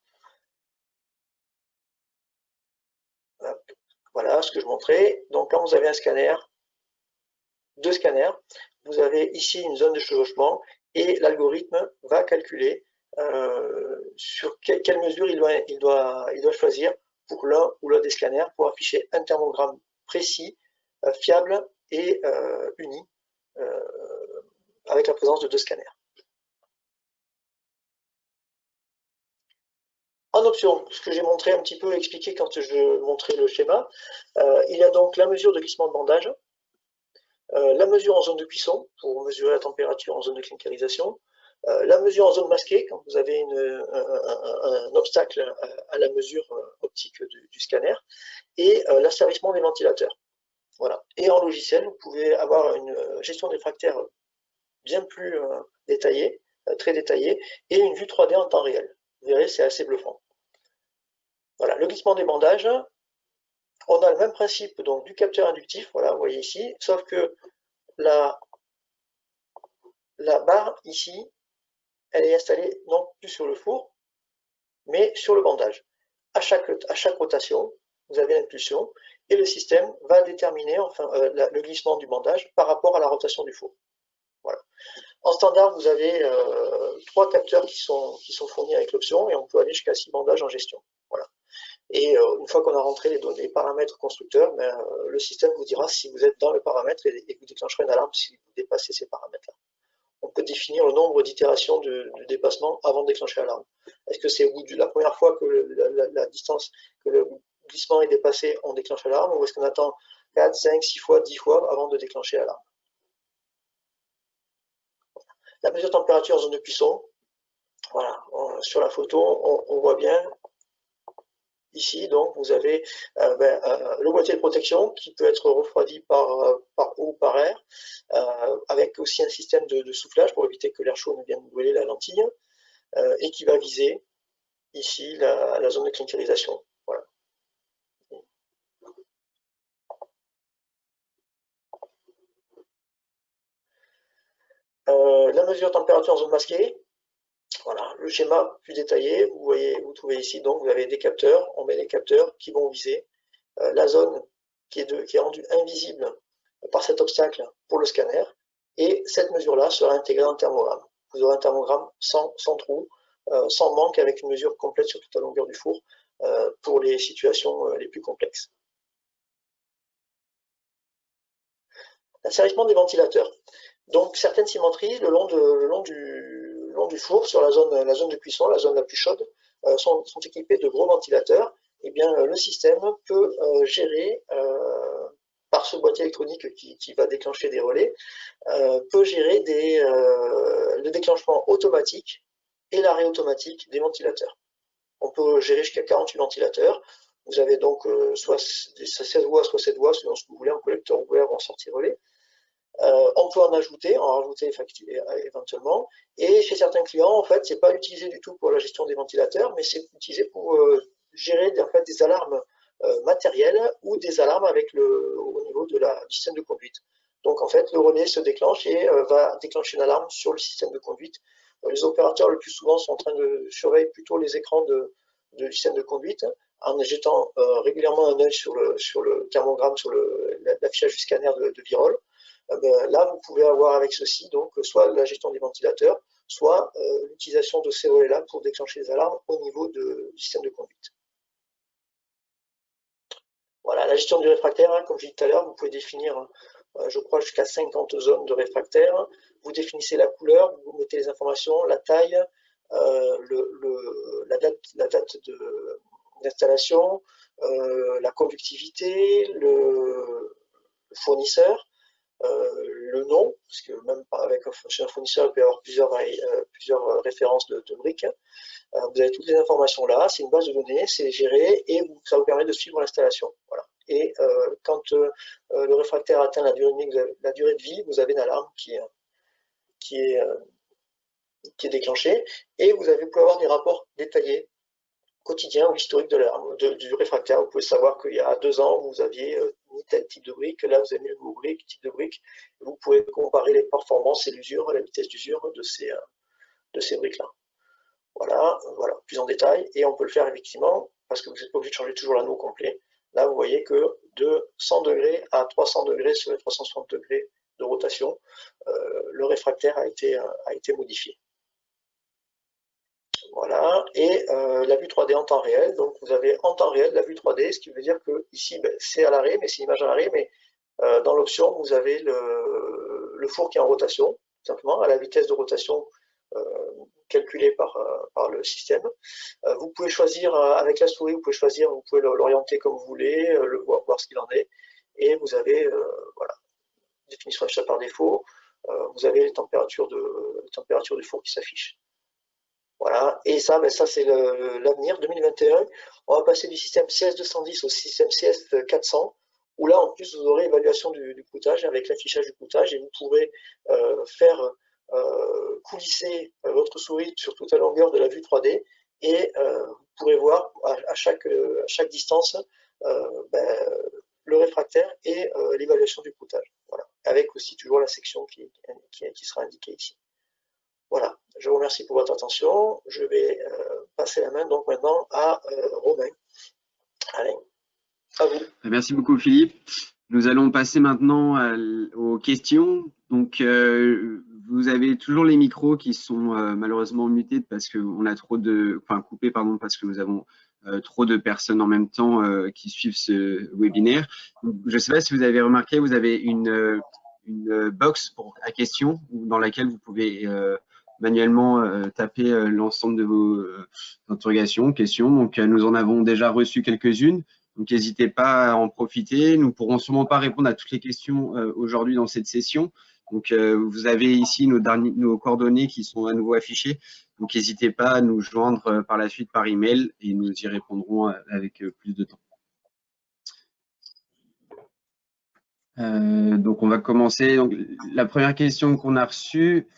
Speaker 3: Voilà ce que je montrais. Donc quand vous avez un scanner, deux scanners, vous avez ici une zone de chevauchement et l'algorithme va calculer sur quelle mesure il doit choisir pour l'un ou l'autre des scanners pour afficher un thermogramme précis, fiable et uni avec la présence de deux scanners. En option, ce que j'ai montré un petit peu, expliqué quand je montrais le schéma, il y a donc la mesure de glissement de bandage, la mesure en zone de cuisson pour mesurer la température en zone de clinkerisation, la mesure en zone masquée quand vous avez un obstacle à la mesure optique du scanner, et l'asservissement des ventilateurs. Voilà. Et en logiciel, vous pouvez avoir une gestion des réfractaires bien plus détaillée, très détaillée, et une vue 3D en temps réel. Vous verrez, c'est assez bluffant. Voilà, le glissement des bandages, on a le même principe donc du capteur inductif, voilà, vous voyez ici, sauf que la barre ici, elle est installée non plus sur le four, mais sur le bandage. À chaque rotation, vous avez l'impulsion, et le système va déterminer enfin, le glissement du bandage par rapport à la rotation du four. Voilà. En standard, vous avez 3 capteurs qui sont fournis avec l'option et on peut aller jusqu'à 6 bandages en gestion. Voilà. Et une fois qu'on a rentré les paramètres constructeurs, le système vous dira si vous êtes dans le paramètre et vous déclencherez une alarme si vous dépassez ces paramètres-là. On peut définir le nombre d'itérations de dépassement avant de déclencher l'alarme. Est-ce que c'est au bout de la première fois que la distance, que le glissement est dépassé, on déclenche l'alarme, ou est-ce qu'on attend 4, 5, 6 fois, 10 fois avant de déclencher l'alarme? La mesure de température en zone de cuisson, voilà, sur la photo, on voit bien. Ici, donc, vous avez le boîtier de protection qui peut être refroidi par eau ou par air, avec aussi un système de soufflage pour éviter que l'air chaud ne vienne brûler la lentille, et qui va viser ici la zone de clinicarisation. Voilà. La mesure de température en zone masquée. Voilà, le schéma plus détaillé, vous trouvez ici, donc vous avez des capteurs, on met des capteurs qui vont viser la zone qui est rendue invisible par cet obstacle pour le scanner, et cette mesure-là sera intégrée dans le thermogramme. Vous aurez un thermogramme sans trou, sans manque, avec une mesure complète sur toute la longueur du four pour les situations les plus complexes. L'assainissement des ventilateurs. Donc certaines cimenteries le long du four, sur la zone de cuisson, la zone la plus chaude, sont équipées de gros ventilateurs. Eh bien, le système peut gérer, par ce boîtier électronique qui va déclencher des relais, peut gérer le déclenchement automatique et l'arrêt automatique des ventilateurs. On peut gérer jusqu'à 48 ventilateurs. Vous avez donc soit 16 voies, soit 7 voies, selon ce que vous voulez, en collecteur ouvert ou en sortie relais. On peut en rajouter éventuellement. Et chez certains clients, en fait, c'est pas utilisé du tout pour la gestion des ventilateurs, mais c'est utilisé pour gérer en fait, des alarmes matérielles ou des alarmes au niveau du système de conduite. Donc en fait, le relais se déclenche et va déclencher une alarme sur le système de conduite. Les opérateurs le plus souvent sont en train de surveiller plutôt les écrans du système de conduite en jetant régulièrement un œil sur le thermogramme, sur l'affichage du scanner de Virol. Là, vous pouvez avoir avec ceci donc soit la gestion des ventilateurs, soit l'utilisation de ces relais-là pour déclencher les alarmes au niveau du système de conduite. Voilà, la gestion du réfractaire, hein, comme je disais tout à l'heure, vous pouvez définir, je crois, jusqu'à 50 zones de réfractaire. Vous définissez la couleur, vous mettez les informations, la taille, la date d'installation, la conductivité, le fournisseur, le nom, parce que même chez un fournisseur, il peut y avoir plusieurs références de briques. Vous avez toutes les informations là, c'est une base de données, c'est géré et ça vous permet de suivre l'installation. Voilà. Et quand le réfractaire atteint la durée de vie, vous avez une alarme qui est déclenchée et vous pouvez avoir des rapports détaillés quotidien ou historique du réfractaire. Vous pouvez savoir qu'il y a 2 ans, vous aviez mis tel type de brique, là vous avez mis le nouveau type de brique. Vous pouvez comparer les performances et l'usure, la vitesse d'usure de ces briques-là. Voilà, plus en détail. Et on peut le faire effectivement, parce que vous n'êtes pas obligé de changer toujours l'anneau complet. Là, vous voyez que de 100 degrés à 300 degrés sur les 360 degrés de rotation, le réfractaire a été modifié. Voilà, et la vue 3D en temps réel, donc vous avez en temps réel la vue 3D, ce qui veut dire que ici c'est à l'arrêt, mais c'est une image à l'arrêt, mais dans l'option vous avez le four qui est en rotation, tout simplement, à la vitesse de rotation calculée par le système. Vous pouvez choisir avec la souris, vous pouvez l'orienter comme vous voulez, voir ce qu'il en est, et vous avez voilà, définition affichée par défaut, vous avez les températures du four qui s'affichent. Voilà, et ça c'est l'avenir, 2021. On va passer du système CS210 au système CS400, où là, en plus, vous aurez évaluation du coûtage avec l'affichage du coûtage, et vous pourrez faire coulisser votre souris sur toute la longueur de la vue 3D, et vous pourrez voir à chaque distance le réfractaire et l'évaluation du coûtage. Voilà, avec aussi toujours la section qui sera indiquée ici. Voilà, je vous remercie pour votre attention. Je vais passer la main donc maintenant à Romain. Alain. À vous.
Speaker 2: Merci beaucoup, Philippe. Nous allons passer maintenant aux questions. Donc, vous avez toujours les micros qui sont malheureusement mutés parce qu'on a trop de, enfin coupés, pardon, parce que nous avons trop de personnes en même temps qui suivent ce webinaire. Donc, je ne sais pas si vous avez remarqué, vous avez une box à questions dans laquelle vous pouvez manuellement taper l'ensemble de vos interrogations, questions. Donc, nous en avons déjà reçu quelques-unes. Donc, n'hésitez pas à en profiter. Nous ne pourrons sûrement pas répondre à toutes les questions aujourd'hui dans cette session. Donc, vous avez ici nos coordonnées qui sont à nouveau affichées. Donc, n'hésitez pas à nous joindre par la suite par email et nous y répondrons avec plus de temps. Donc, on va commencer. Donc, la première question qu'on a reçue,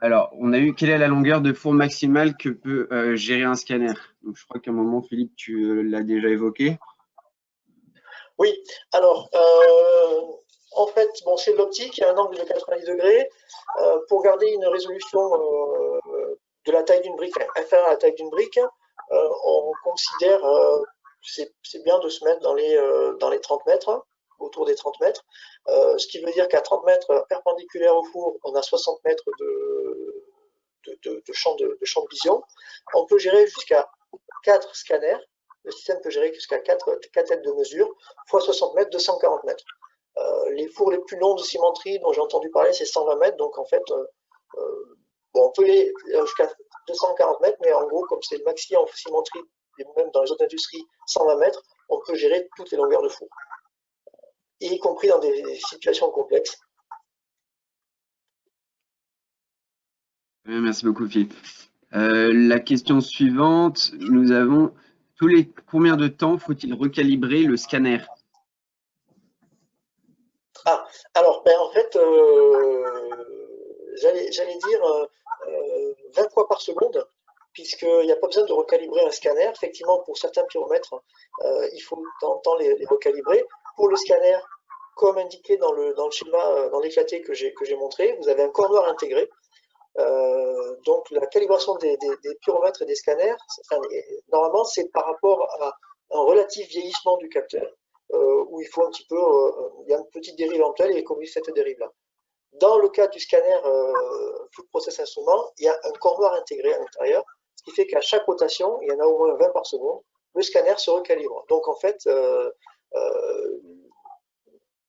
Speaker 2: alors, on a eu quelle est la longueur de four maximale que peut gérer un scanner? Donc, je crois qu'à un moment, Philippe, tu l'as déjà évoqué.
Speaker 3: Oui, alors, en fait, bon, c'est de l'optique, il y a un angle de 90 degrés. Pour garder une résolution de la taille d'une brique, inférieure à la taille d'une brique, on considère, c'est bien de se mettre dans les 30 mètres, autour des 30 mètres, ce qui veut dire qu'à 30 mètres perpendiculaire au four, on a 60 mètres de champ de vision. On peut gérer jusqu'à 4 scanners. Le système peut gérer jusqu'à 4 têtes de mesure, fois 60 mètres, 240 mètres. Les fours les plus longs de cimenterie dont j'ai entendu parler, c'est 120 mètres. Donc en fait, bon, on peut aller jusqu'à 240 mètres, mais en gros, comme c'est le maxi en cimenterie, et même dans les autres industries, 120 mètres, on peut gérer toutes les longueurs de four, y compris dans des situations complexes.
Speaker 2: Merci beaucoup, Philippe. La question suivante, nous avons combien de temps faut-il recalibrer le scanner?
Speaker 3: Ah, alors, ben, en fait, j'allais dire 20 fois par seconde, puisqu'il n'y a pas besoin de recalibrer un scanner. Effectivement, pour certains pyromètres, il faut de temps en temps les recalibrer. Pour le scanner, comme indiqué dans le schéma, dans l'éclaté que j'ai montré, vous avez un corps noir intégré. Donc la calibration des pyromètres et des scanners, enfin, normalement, c'est par rapport à un relatif vieillissement du capteur, où il faut un petit peu, il y a une petite dérive éventuelle et il corrige cette dérive-là. Dans le cas du scanner Fluke Process Instrument, il y a un corps noir intégré à l'intérieur, ce qui fait qu'à chaque rotation, il y en a au moins 20 par seconde, le scanner se recalibre. Donc en fait,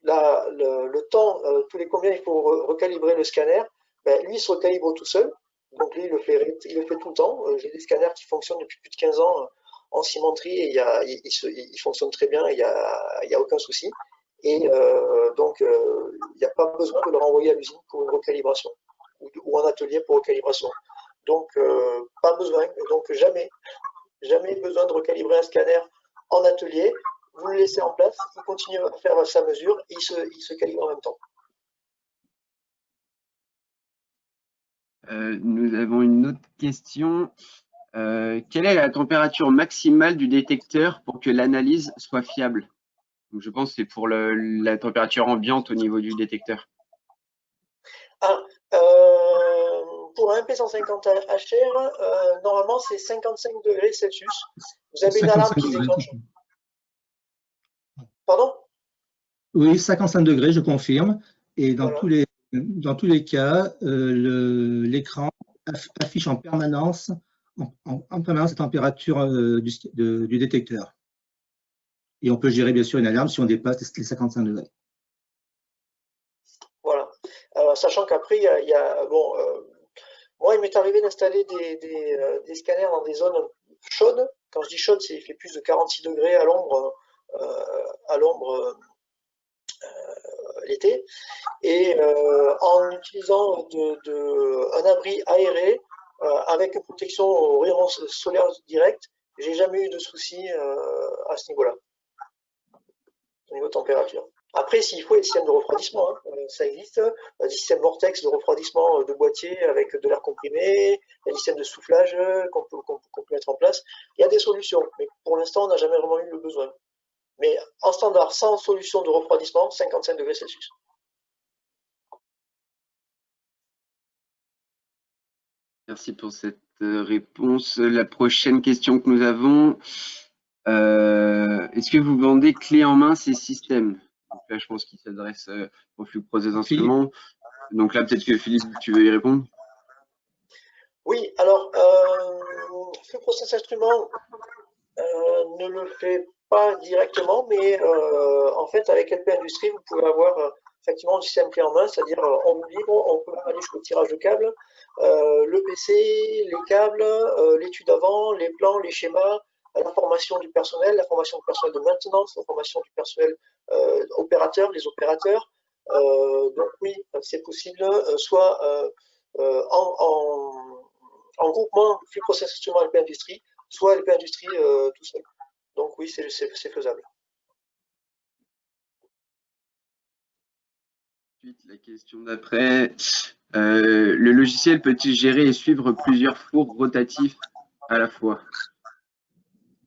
Speaker 3: le temps, tous les combien il faut recalibrer le scanner, ben, lui il se recalibre tout seul. Donc lui il le fait tout le temps. J'ai des scanners qui fonctionnent depuis plus de 15 ans en cimenterie et il fonctionne très bien, il n'y a aucun souci. Et donc il n'y a pas besoin de le renvoyer à l'usine pour une recalibration ou en atelier pour recalibration. Donc pas besoin, donc jamais besoin de recalibrer un scanner en atelier. Vous le laissez en place, il continue à faire sa mesure et il se calibre en même temps.
Speaker 2: Nous avons une autre question. Quelle est la température maximale du détecteur pour que l'analyse soit fiable? Donc, je pense que c'est pour la température ambiante au niveau du détecteur.
Speaker 3: Ah, pour un MP150HR, normalement c'est 55 degrés Celsius. Vous avez une alarme qui déclenche. Pardon?
Speaker 1: Oui, 55 degrés, je confirme. Et dans,
Speaker 3: Voilà.
Speaker 1: tous les cas, l'écran affiche en permanence, la température du détecteur. Et on peut gérer bien sûr une alarme si on dépasse les 55 degrés.
Speaker 3: Voilà. Sachant qu'après, bon, moi, il m'est arrivé d'installer des scanners dans des zones chaudes. Quand je dis chaude, c'est il fait plus de 46 degrés à l'ombre l'été. Et en utilisant un abri aéré avec une protection aux rayonnements solaires directs, j'ai jamais eu de soucis à ce niveau-là, au niveau température. Après, s'il faut, il y a des systèmes de refroidissement, hein, ça existe, des systèmes vortex de refroidissement de boîtier avec de l'air comprimé, il y a des systèmes de soufflage qu'on peut mettre en place. Il y a des solutions, mais pour l'instant, on n'a jamais vraiment eu le besoin. Mais en standard, sans solution de refroidissement, 55 degrés Celsius.
Speaker 2: Merci pour cette réponse. La prochaine question que nous avons, Est-ce que vous vendez clé en main ces systèmes? Donc là, je pense qu'il s'adresse au flux process instruments. Donc là, peut-être que Philippe, tu veux y répondre?
Speaker 3: Oui, alors, flux process instrument ne le fait pas directement, mais en fait, avec LP Industrie, vous pouvez avoir effectivement un système clé en main, c'est-à-dire en roue libre, on peut aller jusqu'au tirage de câbles, le PC, les câbles, l'étude avant, les plans, les schémas, la formation du personnel, la formation du personnel de maintenance, la formation du personnel opérateur, les opérateurs. Donc oui, c'est possible, soit en groupement flux process instrument LP Industrie, soit LP Industrie tout seul. Donc oui, c'est faisable.
Speaker 2: Ensuite, la question d'après, le logiciel peut-il gérer et suivre plusieurs fours rotatifs à la fois?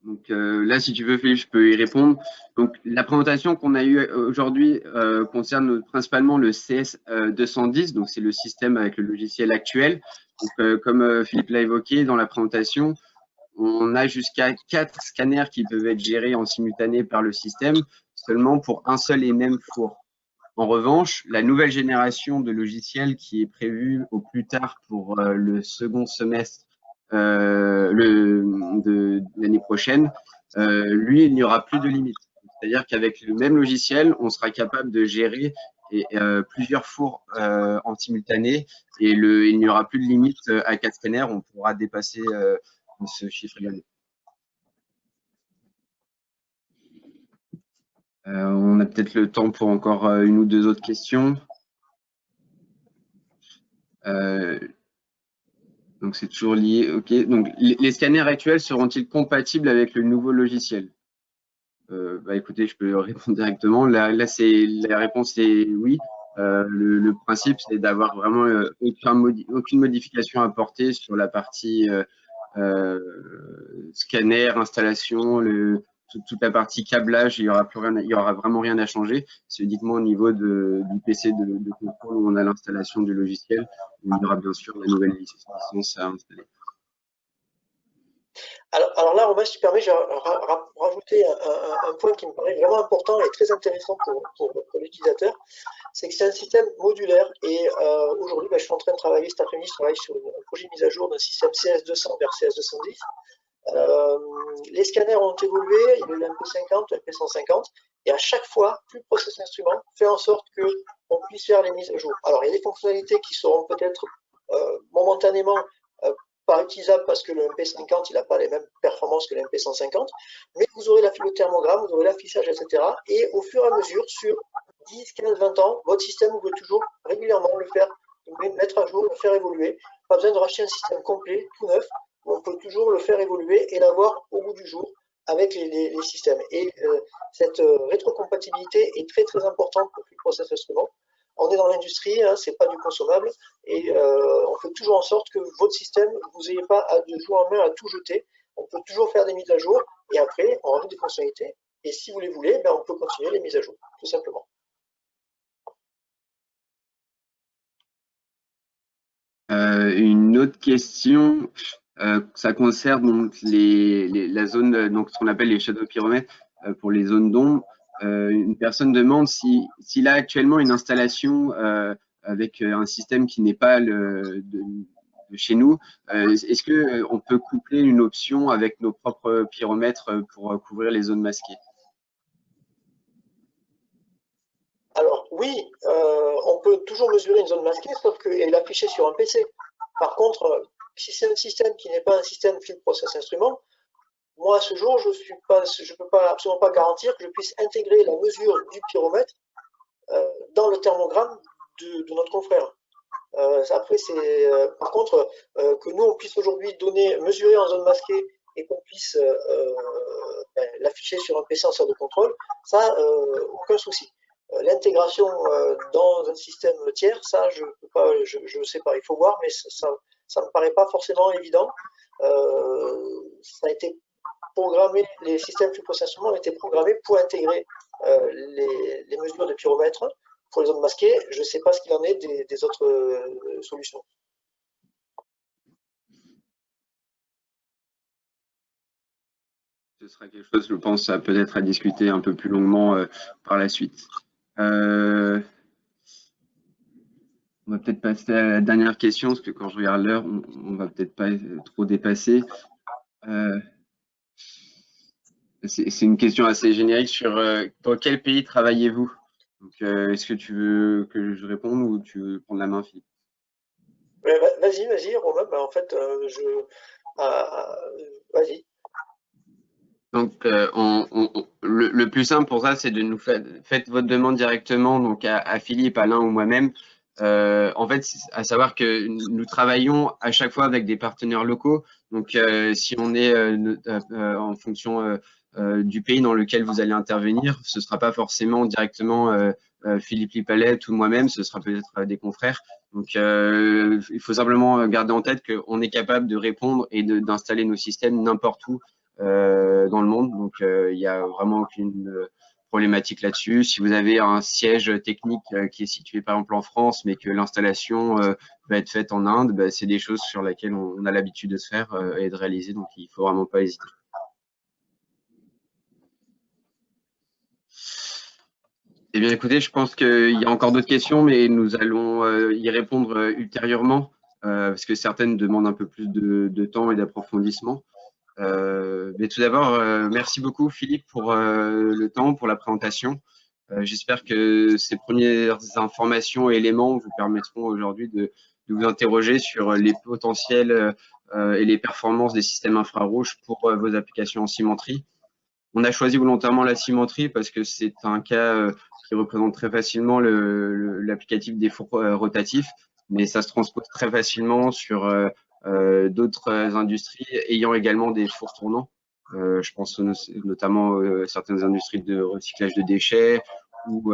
Speaker 2: Donc là, si tu veux, Philippe, je peux y répondre. Donc la présentation qu'on a eue aujourd'hui concerne principalement le CS 210, donc c'est le système avec le logiciel actuel. Donc, comme Philippe l'a évoqué dans la présentation, on a jusqu'à 4 scanners qui peuvent être gérés en simultané par le système, seulement pour un seul et même four. En revanche, la nouvelle génération de logiciels qui est prévue au plus tard pour le second semestre de l'année prochaine, lui, il n'y aura plus de limite. C'est-à-dire qu'avec le même logiciel, on sera capable de gérer plusieurs fours en simultané et il n'y aura plus de limite à 4 scanners, on pourra dépasser ce chiffre également. On a peut-être le temps pour encore une ou deux autres questions. Donc c'est toujours lié. Ok. Donc les scanners actuels seront-ils compatibles avec le nouveau logiciel? Écoutez, je peux répondre directement. Là, la réponse est oui. Le principe, c'est d'avoir vraiment aucune modification à apporter sur la partie scanner, installation, toute la partie câblage. Il y aura plus rien, il y aura vraiment rien à changer. C'est uniquement au niveau du PC de contrôle où on a l'installation du logiciel. Il y aura bien sûr la nouvelle licence à installer.
Speaker 3: Alors là, Romain, si tu permets, je vais rajouter un point qui me paraît vraiment important et très intéressant pour l'utilisateur, c'est que c'est un système modulaire et aujourd'hui, je suis en train de travailler cet après-midi, je travaille sur un projet de mise à jour d'un système CS200 vers CS210. Les scanners ont évolué, il y a eu l'MP50, l'MP150, et à chaque fois, flux process instrument fait en sorte qu'on puisse faire les mises à jour. Alors, il y a des fonctionnalités qui seront peut-être momentanément pas utilisables parce que le MP50 il n'a pas les mêmes performances que le MP150, mais vous aurez le thermogramme, vous aurez l'affichage, etc. Et au fur et à mesure, sur 10, 15, 20 ans, votre système, vous pouvez toujours régulièrement le faire, mettre à jour, le faire évoluer. Pas besoin de racheter un système complet, tout neuf. On peut toujours le faire évoluer et l'avoir au bout du jour avec les systèmes. Et cette rétrocompatibilité est très très importante pour le process instrument. On est dans l'industrie, hein, c'est pas du consommable, et on fait toujours en sorte que votre système, vous n'ayez pas de jour en main à tout jeter. On peut toujours faire des mises à jour, et après, on rajoute des fonctionnalités. Et si vous les voulez, on peut continuer les mises à jour, tout simplement.
Speaker 2: Une autre question, ça concerne donc la zone, donc ce qu'on appelle les shadow pyromètres pour les zones d'ombre. Une personne demande s'il a actuellement une installation avec un système qui n'est pas de chez nous. Est-ce qu'on peut coupler une option avec nos propres pyromètres pour couvrir les zones masquées?
Speaker 3: Alors oui, on peut toujours mesurer une zone masquée, sauf qu'elle est affichée sur un PC. Par contre, si c'est un système qui n'est pas un système field process instrument, moi à ce jour, je ne peux absolument pas garantir que je puisse intégrer la mesure du pyromètre dans le thermogramme de notre confrère. Après, c'est par contre que nous on puisse aujourd'hui mesurer en zone masquée et qu'on puisse l'afficher sur un PC en sorte de contrôle, ça, aucun souci. L'intégration dans un système tiers, ça, je ne sais pas, il faut voir, mais ça me paraît pas forcément évident. Ça a été programmé, les systèmes flux processement ont été programmés pour intégrer les mesures de pyromètre pour les zones masquées. Je ne sais pas ce qu'il en est des autres solutions.
Speaker 2: ce sera quelque chose, je pense, peut-être à discuter un peu plus longuement par la suite. On va peut-être passer à la dernière question, parce que quand je regarde l'heure, on va peut-être pas trop dépasser. C'est une question assez générique sur dans quel pays travaillez-vous? Est-ce que tu veux que je réponde ou tu veux prendre la main, Philippe?
Speaker 3: Vas-y, Romain. En fait, vas-y.
Speaker 2: Donc, le plus simple pour ça, c'est de nous faites votre demande directement donc à Philippe, Alain ou moi-même. En fait, à savoir que nous travaillons à chaque fois avec des partenaires locaux. Donc, si on est en fonction du pays dans lequel vous allez intervenir, ce ne sera pas forcément directement Philippe Lipalette ou moi-même, ce sera peut-être des confrères. Donc, il faut simplement garder en tête qu'on est capable de répondre et d'installer nos systèmes n'importe où dans le monde. Donc, il n'y a vraiment aucune problématique là-dessus. Si vous avez un siège technique qui est situé par exemple en France, mais que l'installation va être faite en Inde, bah, c'est des choses sur lesquelles on a l'habitude de se faire et de réaliser. Donc, il ne faut vraiment pas hésiter. Eh bien, écoutez, je pense qu'il y a encore d'autres questions, mais nous allons y répondre ultérieurement, parce que certaines demandent un peu plus de temps et d'approfondissement. Mais tout d'abord, merci beaucoup Philippe pour le temps, pour la présentation. J'espère que ces premières informations et éléments vous permettront aujourd'hui de vous interroger sur les potentiels et les performances des systèmes infrarouges pour vos applications en cimenterie. On a choisi volontairement la cimenterie parce que c'est un cas qui représente très facilement l'applicatif des fours rotatifs, mais ça se transpose très facilement sur d'autres industries ayant également des fours tournants. Je pense notamment à certaines industries de recyclage de déchets ou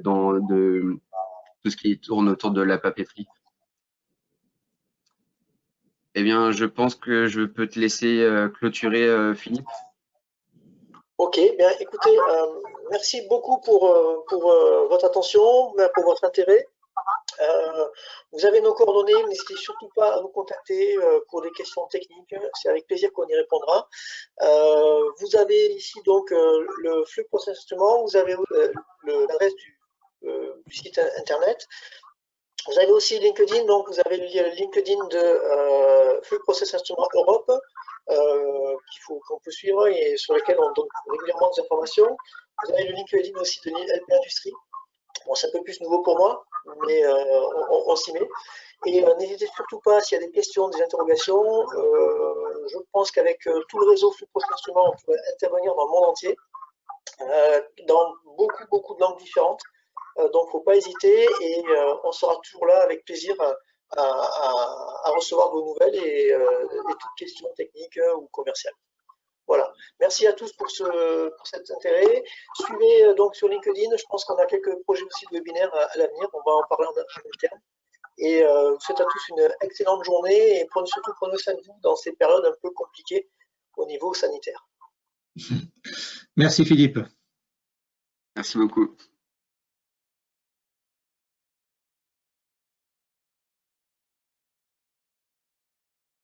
Speaker 2: dans tout ce qui tourne autour de la papeterie. Eh bien, je pense que je peux te laisser clôturer, Philippe.
Speaker 3: Ok, bien écoutez, merci beaucoup pour votre attention, pour votre intérêt. Vous avez nos coordonnées, n'hésitez surtout pas à nous contacter pour des questions techniques, c'est avec plaisir qu'on y répondra. Vous avez ici donc le flux process instrument, vous avez l'adresse du site internet. Vous avez aussi LinkedIn, donc vous avez le LinkedIn de Flux Process Instrument Europe qu'on peut suivre et sur lequel on donne régulièrement des informations. Vous avez le LinkedIn aussi de LP Industrie. Bon, c'est un peu plus nouveau pour moi, mais on s'y met. Et n'hésitez surtout pas, s'il y a des questions, des interrogations, je pense qu'avec tout le réseau Flux Process Instrument, on peut intervenir dans le monde entier, dans beaucoup de langues différentes. Donc, il ne faut pas hésiter et on sera toujours là avec plaisir à recevoir vos nouvelles et toutes questions techniques ou commerciales. Voilà. Merci à tous pour cet intérêt. Suivez donc sur LinkedIn. Je pense qu'on a quelques projets aussi de webinaires à l'avenir. On va en parler en interne. Et je vous souhaite à tous une excellente journée et surtout prenez soin de vous dans ces périodes un peu compliquées au niveau sanitaire.
Speaker 1: Merci Philippe.
Speaker 2: Merci beaucoup.